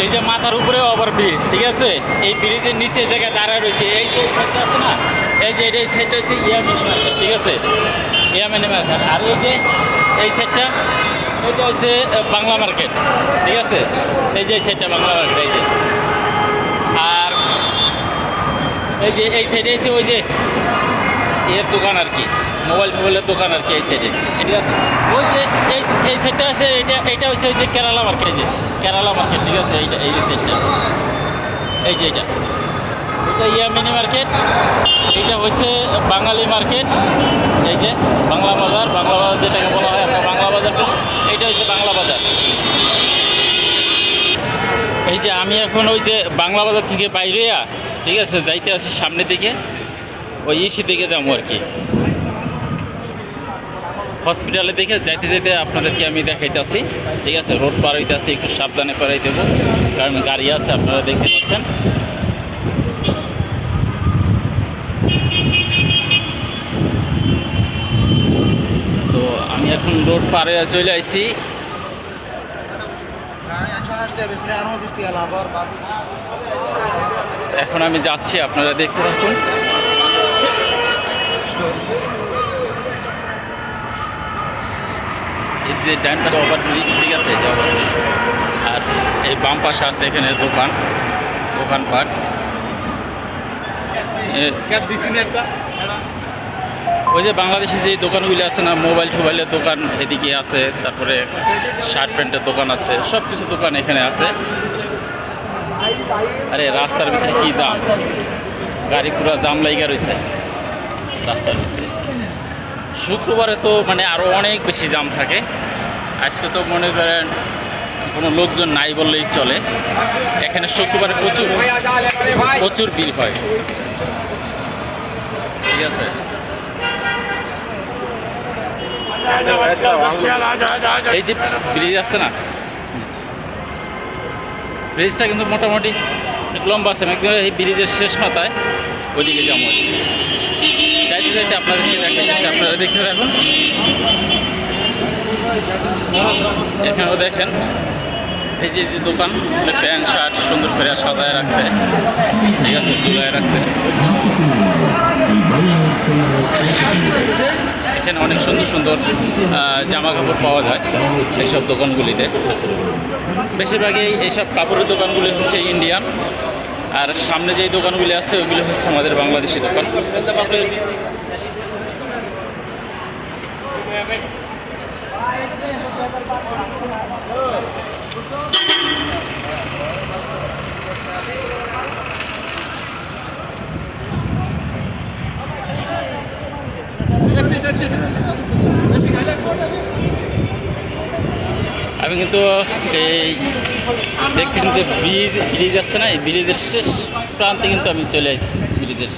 এই যে মাথার উপরে ওভার ব্রিজ, ঠিক আছে? এই ব্রিজের নিচে জায়গায় দাঁড়ায় রয়েছে, এই যে সাইডটা আছে না, এই যে এই সাইডটা হচ্ছে ইয়ামিনি মার্কেট, ঠিক আছে? Yemeni market. আর এই সাইডটা এটা হচ্ছে বাংলা মার্কেট, ঠিক আছে? এই যে সাইডটা বাংলা মার্কেট, এই যে। আর এই যে এই সাইডে এসে ওই যে এর দোকান আর কি, মোবাইলের দোকান আর কি, এই সাইডে, ঠিক আছে? ওই যে এই সাইডটা আছে, এইটা হচ্ছে ওই যে কেরালা মার্কেট, এই যে কেরালা মার্কেট, ঠিক আছে? এই যে সাইডটা, এই যে এটা ইয়ামিনি মার্কেট, এটা হচ্ছে বাঙালি মার্কেট, এই যে বাংলা বাজার যেটাকে বলা হয় আমরা বাংলা বাজার, এইটা হচ্ছে বাংলা বাজার। এই যে আমি এখন ওই যে বাংলা বাজার থেকে বাইরে ঠিক আছে যাইতে আসি সামনের দিকে, ওই ইসি দিকে যাবো আর কি, হসপিটালে দেখে যাইতে যাইতে আপনাদেরকে আমি দেখাইতেছি, ঠিক আছে? রোড পার হইতে আসি, একটু সাবধানে করাই দেবো, কারণ গাড়ি আছে আপনারা দেখতে পাচ্ছেন। তো আমি এখন রোড পার হয়ে চলে আইছি। এখন আমি যাচ্ছি, আপনারা দেখতে থাকুন। এই যে ডান পাশে ওভার ব্রিজ, ঠিক আছে? এই যে ওভার ব্রিজ, আর এই বাম পাশে আছে এখানে দোকানপাট। ওই যে বাংলাদেশে যে দোকানগুলি আছে না, মোবাইলের দোকান এদিকে আছে, তারপরে শার্ট প্যান্টের দোকান আছে, সব কিছু দোকান এখানে আছে। আরে রাস্তার ভিতরে কি জাম, গাড়ি পুরো জাম লাইগা রয়েছে রাস্তার ভিতরে। শুক্রবারে তো মানে আরও অনেক বেশি জাম থাকে, আজকে তো মনে করেন কোনো লোকজন নাই বললেই চলে। এখানে শুক্রবারে প্রচুর ভিড় হয়, ঠিক আছে? এই যে ব্রিজ আছে না, ব্রিজটা কিন্তু মোটামুটি লম্বা আছে, এই ব্রিজের শেষ মাথায় ওইদিকে যাবো। যাইতে আপনাদেরকে দেখাচ্ছি, আপনারা দেখতে থাকুন। এখানেও দেখেন এই যে দোকান, প্যান্ট শার্ট সুন্দর করে সাজায় রাখছে, ঠিক আছে? ঝুলায় রাখছে। এখানে অনেক সুন্দর জামা কাপড় পাওয়া যায় এইসব দোকানগুলিতে। বেশিরভাগই এইসব কাপড়ের দোকানগুলি হচ্ছে ইন্ডিয়ান, আর সামনে যেই দোকানগুলি আছে ওইগুলো হচ্ছে আমাদের বাংলাদেশি দোকান। আমি কিন্তু এই দেখতেছি যে ব্রিজ আছে না, এই ব্রিজের শেষ প্রান্তে কিন্তু আমি চলে আসছি, ব্রিজের